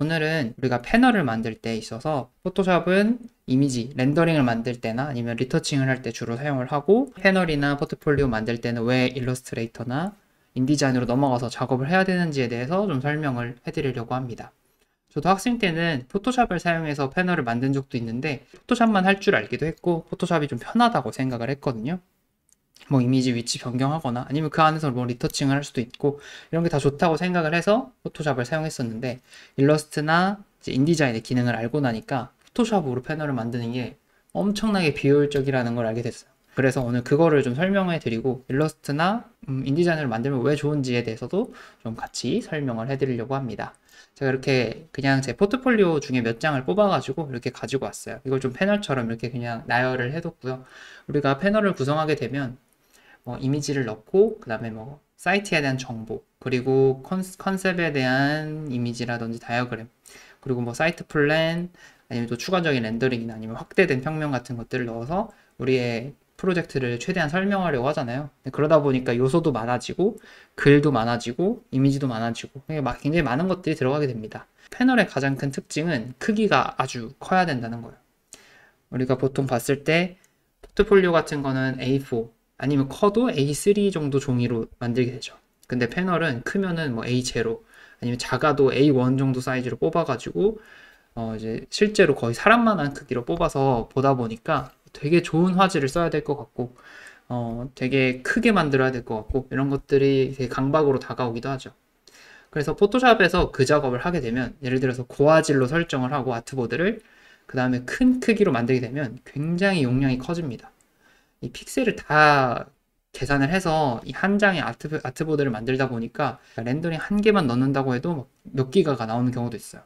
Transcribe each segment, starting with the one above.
오늘은 우리가 패널을 만들 때 있어서 포토샵은 이미지 렌더링을 만들 때나 아니면 리터칭을 할 때 주로 사용을 하고 패널이나 포트폴리오 만들 때는 왜 일러스트레이터나 인디자인으로 넘어가서 작업을 해야 되는지에 대해서 좀 설명을 해드리려고 합니다. 저도 학생 때는 포토샵을 사용해서 패널을 만든 적도 있는데 포토샵만 할 줄 알기도 했고 포토샵이 좀 편하다고 생각을 했거든요. 뭐 이미지 위치 변경하거나 아니면 그 안에서 뭐 리터칭을 할 수도 있고 이런 게 다 좋다고 생각을 해서 포토샵을 사용했었는데 일러스트나 이제 인디자인의 기능을 알고 나니까 포토샵으로 패널을 만드는 게 엄청나게 비효율적이라는 걸 알게 됐어요. 그래서 오늘 그거를 좀 설명해 드리고 일러스트나 인디자인을 만들면 왜 좋은지에 대해서도 좀 같이 설명을 해 드리려고 합니다. 제가 이렇게 그냥 제 포트폴리오 중에 몇 장을 뽑아가지고 이렇게 가지고 왔어요. 이걸 좀 패널처럼 이렇게 그냥 나열을 해뒀고요. 우리가 패널을 구성하게 되면 이미지를 넣고 그 다음에 뭐 사이트에 대한 정보 그리고 컨셉에 대한 이미지라든지 다이어그램 그리고 뭐 사이트 플랜 아니면 또 추가적인 렌더링이나 아니면 확대된 평면 같은 것들을 넣어서 우리의 프로젝트를 최대한 설명하려고 하잖아요. 그러다 보니까 요소도 많아지고 글도 많아지고 이미지도 많아지고 굉장히 많은 것들이 들어가게 됩니다. 패널의 가장 큰 특징은 크기가 아주 커야 된다는 거예요. 우리가 보통 봤을 때 포트폴리오 같은 거는 A4 아니면 커도 A3 정도 종이로 만들게 되죠. 근데 패널은 크면은 뭐 A0 아니면 작아도 A1 정도 사이즈로 뽑아가지고 이제 실제로 거의 사람만한 크기로 뽑아서 보다 보니까 되게 좋은 화질을 써야 될 것 같고 되게 크게 만들어야 될 것 같고 이런 것들이 되게 강박으로 다가오기도 하죠. 그래서 포토샵에서 그 작업을 하게 되면 예를 들어서 고화질로 설정을 하고 아트보드를 그 다음에 큰 크기로 만들게 되면 굉장히 용량이 커집니다. 이 픽셀을 다 계산을 해서 이 한 장의 아트보드를 만들다 보니까 렌더링 한 개만 넣는다고 해도 몇 기가가 나오는 경우도 있어요.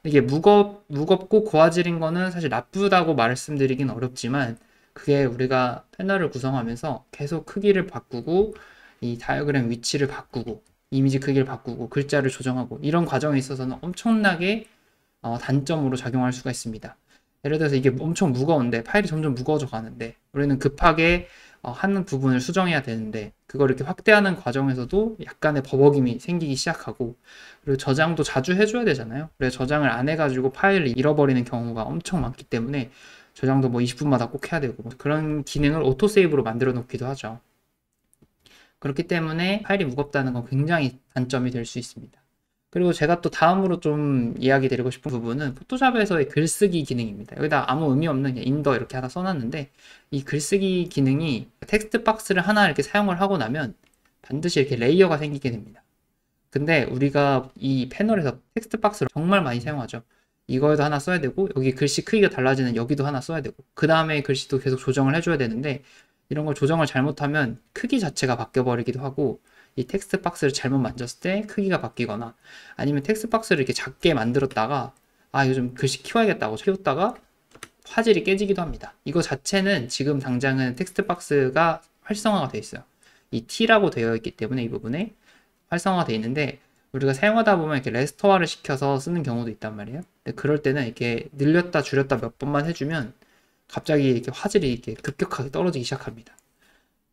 이게 무겁고 고화질인 거는 사실 나쁘다고 말씀드리긴 어렵지만 그게 우리가 패널을 구성하면서 계속 크기를 바꾸고 이 다이어그램 위치를 바꾸고 이미지 크기를 바꾸고 글자를 조정하고 이런 과정에 있어서는 엄청나게 단점으로 작용할 수가 있습니다. 예를 들어서 이게 엄청 무거운데 파일이 점점 무거워져 가는데 우리는 급하게 하는 부분을 수정해야 되는데 그걸 이렇게 확대하는 과정에서도 약간의 버벅임이 생기기 시작하고 그리고 저장도 자주 해줘야 되잖아요. 그래서 저장을 안 해가지고 파일을 잃어버리는 경우가 엄청 많기 때문에 저장도 뭐 20분마다 꼭 해야 되고 그런 기능을 오토세이브로 만들어 놓기도 하죠. 그렇기 때문에 파일이 무겁다는 건 굉장히 단점이 될 수 있습니다. 그리고 제가 또 다음으로 좀 이야기 드리고 싶은 부분은 포토샵에서의 글쓰기 기능입니다. 여기다 아무 의미 없는 인더 이렇게 하나 써놨는데 이 글쓰기 기능이 텍스트 박스를 하나 이렇게 사용을 하고 나면 반드시 이렇게 레이어가 생기게 됩니다. 근데 우리가 이 패널에서 텍스트 박스를 정말 많이 사용하죠. 이거에도 하나 써야 되고 여기 글씨 크기가 달라지는 여기도 하나 써야 되고 그 다음에 글씨도 계속 조정을 해줘야 되는데 이런 걸 조정을 잘못하면 크기 자체가 바뀌어 버리기도 하고 이 텍스트 박스를 잘못 만졌을 때 크기가 바뀌거나 아니면 텍스트 박스를 이렇게 작게 만들었다가 이거 좀 글씨 키워야겠다고 키웠다가 화질이 깨지기도 합니다. 이거 자체는 지금 당장은 텍스트 박스가 활성화가 되어 있어요. 이 T라고 되어 있기 때문에 이 부분에 활성화가 되어 있는데 우리가 사용하다 보면 이렇게 레스터화를 시켜서 쓰는 경우도 있단 말이에요. 근데 그럴 때는 이렇게 늘렸다 줄였다 몇 번만 해주면 갑자기 이렇게 화질이 이렇게 급격하게 떨어지기 시작합니다.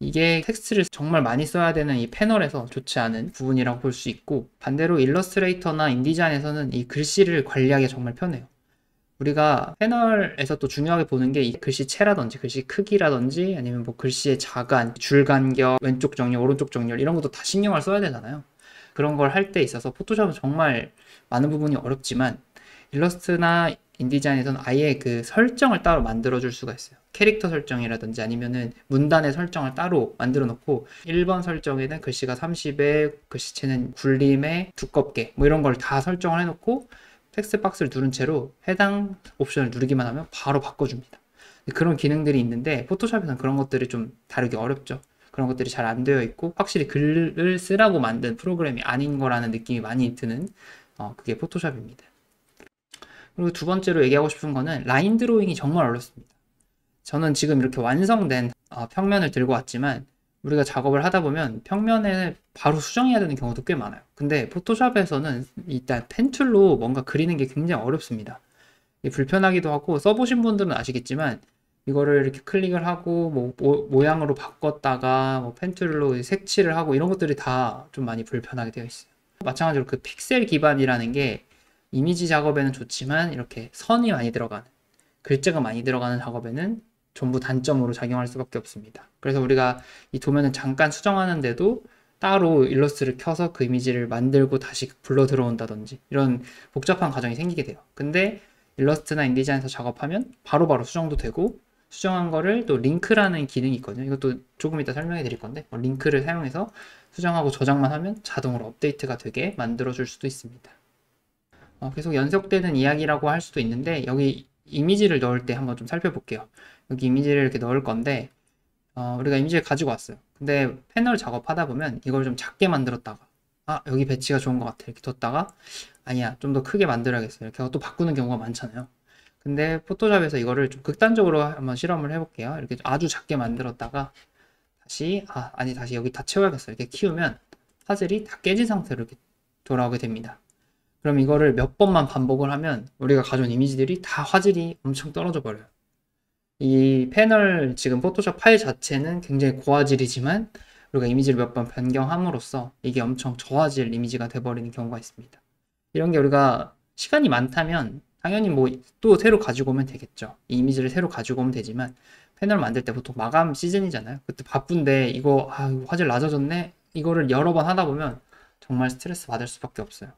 이게 텍스트를 정말 많이 써야 되는 이 패널에서 좋지 않은 부분이라고 볼 수 있고 반대로 일러스트레이터나 인디자인에서는 이 글씨를 관리하기 정말 편해요. 우리가 패널에서 또 중요하게 보는 게 이 글씨체라든지 글씨 크기라든지 아니면 뭐 글씨의 자간, 줄 간격, 왼쪽 정렬, 오른쪽 정렬 이런 것도 다 신경을 써야 되잖아요. 그런 걸 할 때 있어서 포토샵은 정말 많은 부분이 어렵지만 일러스트나 인디자인에서는 아예 그 설정을 따로 만들어 줄 수가 있어요. 캐릭터 설정이라든지 아니면은 문단의 설정을 따로 만들어 놓고 1번 설정에는 글씨가 30에 글씨체는 굴림에 두껍게 뭐 이런 걸 다 설정을 해 놓고 텍스트 박스를 누른 채로 해당 옵션을 누르기만 하면 바로 바꿔줍니다. 그런 기능들이 있는데 포토샵에서는 그런 것들이 좀 다루기 어렵죠. 그런 것들이 잘 안 되어 있고 확실히 글을 쓰라고 만든 프로그램이 아닌 거라는 느낌이 많이 드는 그게 포토샵입니다. 그리고 두 번째로 얘기하고 싶은 거는 라인 드로잉이 정말 어렵습니다. 저는 지금 이렇게 완성된 평면을 들고 왔지만 우리가 작업을 하다 보면 평면에 바로 수정해야 되는 경우도 꽤 많아요. 근데 포토샵에서는 일단 펜툴로 뭔가 그리는 게 굉장히 어렵습니다. 불편하기도 하고 써보신 분들은 아시겠지만 이거를 이렇게 클릭을 하고 뭐 모양으로 바꿨다가 뭐 펜툴로 색칠을 하고 이런 것들이 다 좀 많이 불편하게 되어 있어요. 마찬가지로 그 픽셀 기반이라는 게 이미지 작업에는 좋지만 이렇게 선이 많이 들어가는, 글자가 많이 들어가는 작업에는 전부 단점으로 작용할 수밖에 없습니다. 그래서 우리가 이 도면을 잠깐 수정하는데도 따로 일러스트를 켜서 그 이미지를 만들고 다시 불러 들어온다든지 이런 복잡한 과정이 생기게 돼요. 근데 일러스트나 인디자인에서 작업하면 바로바로 수정도 되고, 수정한 거를 또 링크라는 기능이 있거든요. 이것도 조금 이따 설명해 드릴 건데, 링크를 사용해서 수정하고 저장만 하면 자동으로 업데이트가 되게 만들어 줄 수도 있습니다. 계속 연속되는 이야기라고 할 수도 있는데, 여기 이미지를 넣을 때 한번 좀 살펴볼게요. 여기 이미지를 이렇게 넣을 건데, 우리가 이미지를 가지고 왔어요. 근데 패널 작업하다 보면 이걸 좀 작게 만들었다가, 여기 배치가 좋은 것 같아, 이렇게 뒀다가, 아니야, 좀 더 크게 만들어야겠어, 이렇게 또 바꾸는 경우가 많잖아요. 근데 포토샵에서 이거를 좀 극단적으로 한번 실험을 해볼게요. 이렇게 아주 작게 만들었다가 다시 다시 여기 다 채워야겠어, 이렇게 키우면 화질이 다 깨진 상태로 이렇게 돌아오게 됩니다. 그럼 이거를 몇 번만 반복을 하면 우리가 가져온 이미지들이 다 화질이 엄청 떨어져 버려요. 이 패널 지금 포토샵 파일 자체는 굉장히 고화질이지만 우리가 이미지를 몇 번 변경함으로써 이게 엄청 저화질 이미지가 돼버리는 경우가 있습니다. 이런 게 우리가 시간이 많다면 당연히 뭐 또 새로 가지고 오면 되겠죠. 이 이미지를 새로 가지고 오면 되지만, 패널 만들 때 보통 마감 시즌이잖아요. 그때 바쁜데 이거 화질 낮아졌네? 이거를 여러 번 하다 보면 정말 스트레스 받을 수밖에 없어요.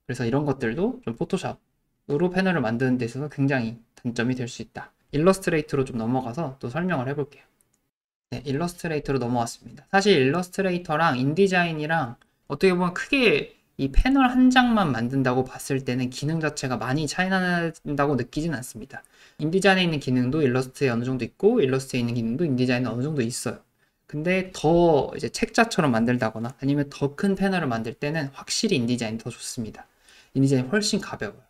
그래서 이런 것들도 좀 포토샵으로 패널을 만드는 데 있어서 굉장히 단점이 될 수 있다. 일러스트레이터로 좀 넘어가서 또 설명을 해볼게요. 네, 일러스트레이터로 넘어왔습니다. 사실 일러스트레이터랑 인디자인이랑 어떻게 보면 크게 이 패널 한 장만 만든다고 봤을 때는 기능 자체가 많이 차이 난다고 느끼진 않습니다. 인디자인에 있는 기능도 일러스트에 어느 정도 있고, 일러스트에 있는 기능도 인디자인에 어느 정도 있어요. 근데 더 이제 책자처럼 만들다거나 아니면 더 큰 패널을 만들 때는 확실히 인디자인이 더 좋습니다. 인디자인이 훨씬 가벼워요.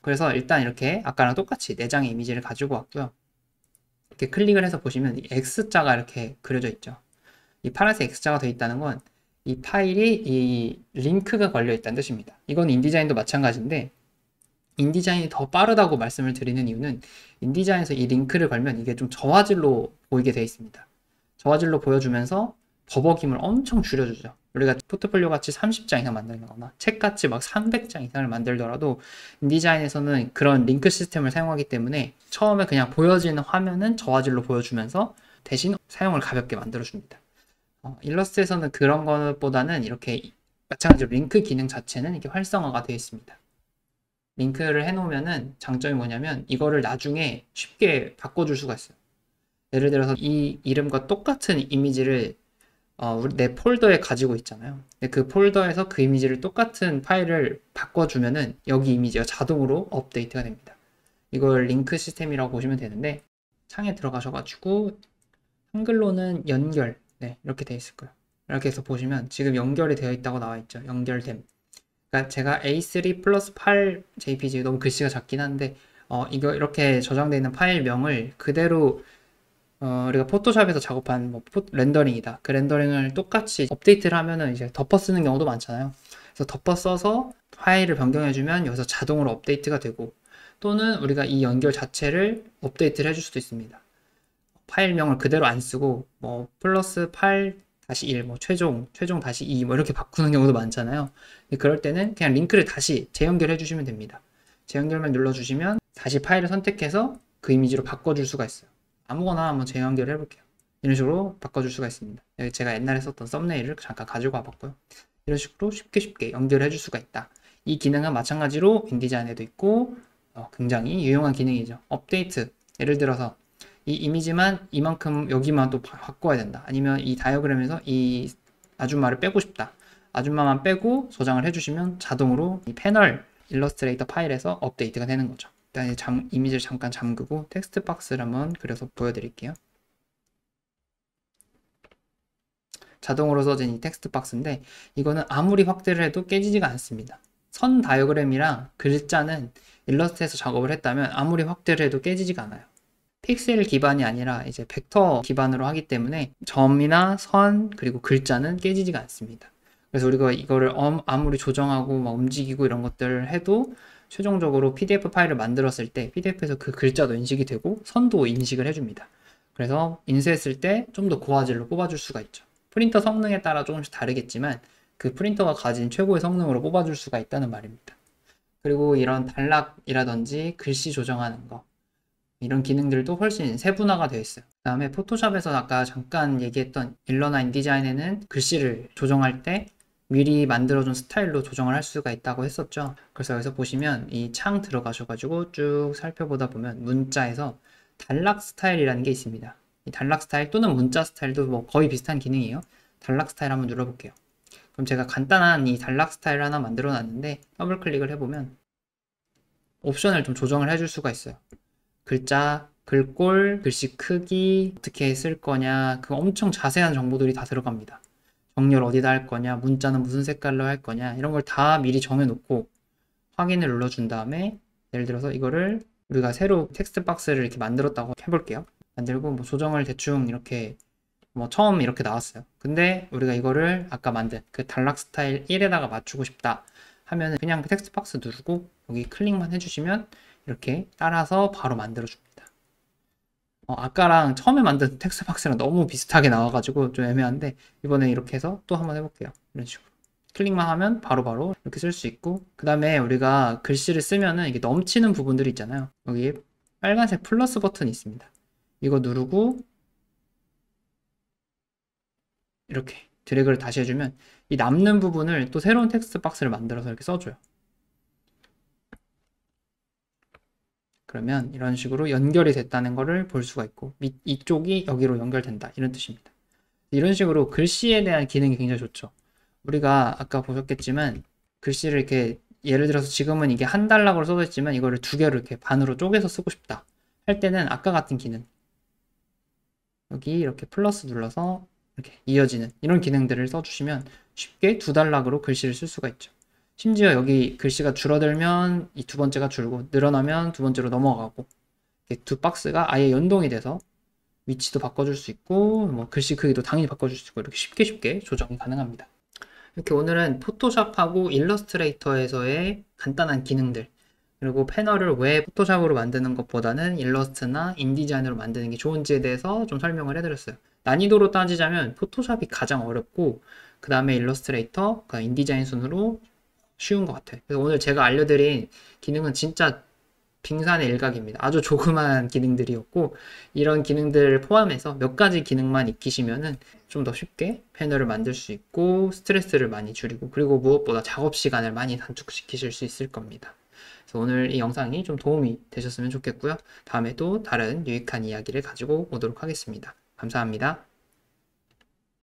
그래서 일단 이렇게 아까랑 똑같이 4장의 이미지를 가지고 왔고요. 이렇게 클릭을 해서 보시면 이 X자가 이렇게 그려져 있죠. 이 파란색 X자가 되어 있다는 건 이 파일이 이 링크가 걸려 있다는 뜻입니다. 이건 인디자인도 마찬가지인데, 인디자인이 더 빠르다고 말씀을 드리는 이유는 인디자인에서 이 링크를 걸면 이게 좀 저화질로 보이게 되어 있습니다. 저화질로 보여주면서 버벅임을 엄청 줄여주죠. 우리가 포트폴리오 같이 30장 이상 만들거나 책 같이 막 300장 이상을 만들더라도 인디자인에서는 그런 링크 시스템을 사용하기 때문에 처음에 그냥 보여지는 화면은 저화질로 보여주면서 대신 사용을 가볍게 만들어줍니다. 일러스트에서는 그런 것보다는 이렇게 마찬가지로 링크 기능 자체는 이렇게 활성화가 되어 있습니다. 링크를 해놓으면은 장점이 뭐냐면 이거를 나중에 쉽게 바꿔줄 수가 있어요. 예를 들어서 이 이름과 똑같은 이미지를 내 폴더에 가지고 있잖아요. 근데 그 폴더에서 그 이미지를 똑같은 파일을 바꿔주면은 여기 이미지가 자동으로 업데이트가 됩니다. 이걸 링크 시스템이라고 보시면 되는데, 창에 들어가셔가지고 한글로는 연결, 네, 이렇게 되어 있을 거예요. 이렇게 해서 보시면 지금 연결이 되어 있다고 나와 있죠. 연결됨. 그러니까 제가 A3 플러스 8 JPG, 너무 글씨가 작긴 한데 이거 이렇게 저장되어 있는 파일명을 그대로 우리가 포토샵에서 작업한 렌더링이다. 그 렌더링을 똑같이 업데이트를 하면은 이제 덮어 쓰는 경우도 많잖아요. 그래서 덮어 써서 파일을 변경해주면 여기서 자동으로 업데이트가 되고, 또는 우리가 이 연결 자체를 업데이트를 해줄 수도 있습니다. 파일명을 그대로 안 쓰고 뭐 플러스 8-1 뭐 최종 다시 2 뭐 이렇게 바꾸는 경우도 많잖아요. 그럴 때는 그냥 링크를 다시 재연결해 주시면 됩니다. 재연결만 눌러주시면 다시 파일을 선택해서 그 이미지로 바꿔줄 수가 있어요. 아무거나 한번 재연결을 해볼게요. 이런 식으로 바꿔줄 수가 있습니다. 여기 제가 옛날에 썼던 썸네일을 잠깐 가지고 와봤고요. 이런 식으로 쉽게 연결해 줄 수가 있다. 이 기능은 마찬가지로 인디자인에도 있고 굉장히 유용한 기능이죠. 업데이트, 예를 들어서 이 이미지만 이만큼 여기만 또 바꿔야 된다. 아니면 이 다이어그램에서 이 아줌마를 빼고 싶다. 아줌마만 빼고 저장을 해주시면 자동으로 이 패널 일러스트레이터 파일에서 업데이트가 되는 거죠. 일단 이미지를 잠깐 잠그고 텍스트 박스를 한번 그려서 보여드릴게요. 자동으로 써진 이 텍스트 박스인데 이거는 아무리 확대를 해도 깨지지가 않습니다. 선 다이어그램이랑 글자는 일러스트에서 작업을 했다면 아무리 확대를 해도 깨지지가 않아요. 픽셀 기반이 아니라 이제 벡터 기반으로 하기 때문에 점이나 선 그리고 글자는 깨지지가 않습니다. 그래서 우리가 이거를 아무리 조정하고 막 움직이고 이런 것들을 해도 최종적으로 PDF 파일을 만들었을 때 PDF에서 그 글자도 인식이 되고 선도 인식을 해줍니다. 그래서 인쇄했을 때 좀 더 고화질로 뽑아줄 수가 있죠. 프린터 성능에 따라 조금씩 다르겠지만 그 프린터가 가진 최고의 성능으로 뽑아줄 수가 있다는 말입니다. 그리고 이런 단락이라든지 글씨 조정하는 거, 이런 기능들도 훨씬 세분화가 되어 있어요. 그 다음에 포토샵에서 아까 잠깐 얘기했던 일러나 인디자인에는 글씨를 조정할 때 미리 만들어준 스타일로 조정을 할 수가 있다고 했었죠. 그래서 여기서 보시면 이 창 들어가셔가지고 쭉 살펴보다 보면 문자에서 단락 스타일이라는 게 있습니다. 이 단락 스타일 또는 문자 스타일도 뭐 거의 비슷한 기능이에요. 단락 스타일 한번 눌러볼게요. 그럼 제가 간단한 이 단락 스타일 하나 만들어 놨는데 더블 클릭을 해보면 옵션을 좀 조정을 해줄 수가 있어요. 글자, 글꼴, 글씨 크기, 어떻게 쓸 거냐, 그 엄청 자세한 정보들이 다 들어갑니다. 정렬 어디다 할 거냐, 문자는 무슨 색깔로 할 거냐, 이런 걸 다 미리 정해놓고 확인을 눌러준 다음에 예를 들어서 이거를 우리가 새로 텍스트 박스를 이렇게 만들었다고 해볼게요. 만들고 뭐 조정을 대충 이렇게 뭐 처음 이렇게 나왔어요. 근데 우리가 이거를 아까 만든 그 단락 스타일 1에다가 맞추고 싶다 하면은 그냥 그 텍스트 박스 누르고 여기 클릭만 해주시면 이렇게 따라서 바로 만들어줍니다. 아까랑 처음에 만든 텍스트 박스랑 너무 비슷하게 나와가지고 좀 애매한데 이번에 이렇게 해서 또 한번 해볼게요. 이런 식으로 클릭만 하면 바로바로 이렇게 쓸 수 있고, 그 다음에 우리가 글씨를 쓰면은 이게 넘치는 부분들이 있잖아요. 여기 빨간색 플러스 버튼이 있습니다. 이거 누르고 이렇게 드래그를 다시 해주면 이 남는 부분을 또 새로운 텍스트 박스를 만들어서 이렇게 써줘요. 그러면 이런 식으로 연결이 됐다는 것을 볼 수가 있고 이쪽이 여기로 연결된다 이런 뜻입니다. 이런 식으로 글씨에 대한 기능이 굉장히 좋죠. 우리가 아까 보셨겠지만 글씨를 이렇게 예를 들어서 지금은 이게 한 단락으로 써져 있지만 이거를 두 개로 이렇게 반으로 쪼개서 쓰고 싶다 할 때는 아까 같은 기능 여기 이렇게 플러스 눌러서 이렇게 이어지는 이런 기능들을 써주시면 쉽게 두 단락으로 글씨를 쓸 수가 있죠. 심지어 여기 글씨가 줄어들면 이 두 번째가 줄고 늘어나면 두 번째로 넘어가고 두 박스가 아예 연동이 돼서 위치도 바꿔줄 수 있고 뭐 글씨 크기도 당연히 바꿔줄 수 있고 이렇게 쉽게 조정이 가능합니다. 이렇게 오늘은 포토샵하고 일러스트레이터에서의 간단한 기능들, 그리고 패널을 왜 포토샵으로 만드는 것보다는 일러스트나 인디자인으로 만드는 게 좋은지에 대해서 좀 설명을 해드렸어요. 난이도로 따지자면 포토샵이 가장 어렵고 그 다음에 일러스트레이터, 인디자인 순으로 쉬운 것 같아요. 그래서 오늘 제가 알려드린 기능은 진짜 빙산의 일각입니다. 아주 조그마한 기능들이었고 이런 기능들을 포함해서 몇 가지 기능만 익히시면은 좀 더 쉽게 패널을 만들 수 있고 스트레스를 많이 줄이고 그리고 무엇보다 작업 시간을 많이 단축시키실 수 있을 겁니다. 그래서 오늘 이 영상이 좀 도움이 되셨으면 좋겠고요. 다음에도 다른 유익한 이야기를 가지고 오도록 하겠습니다. 감사합니다.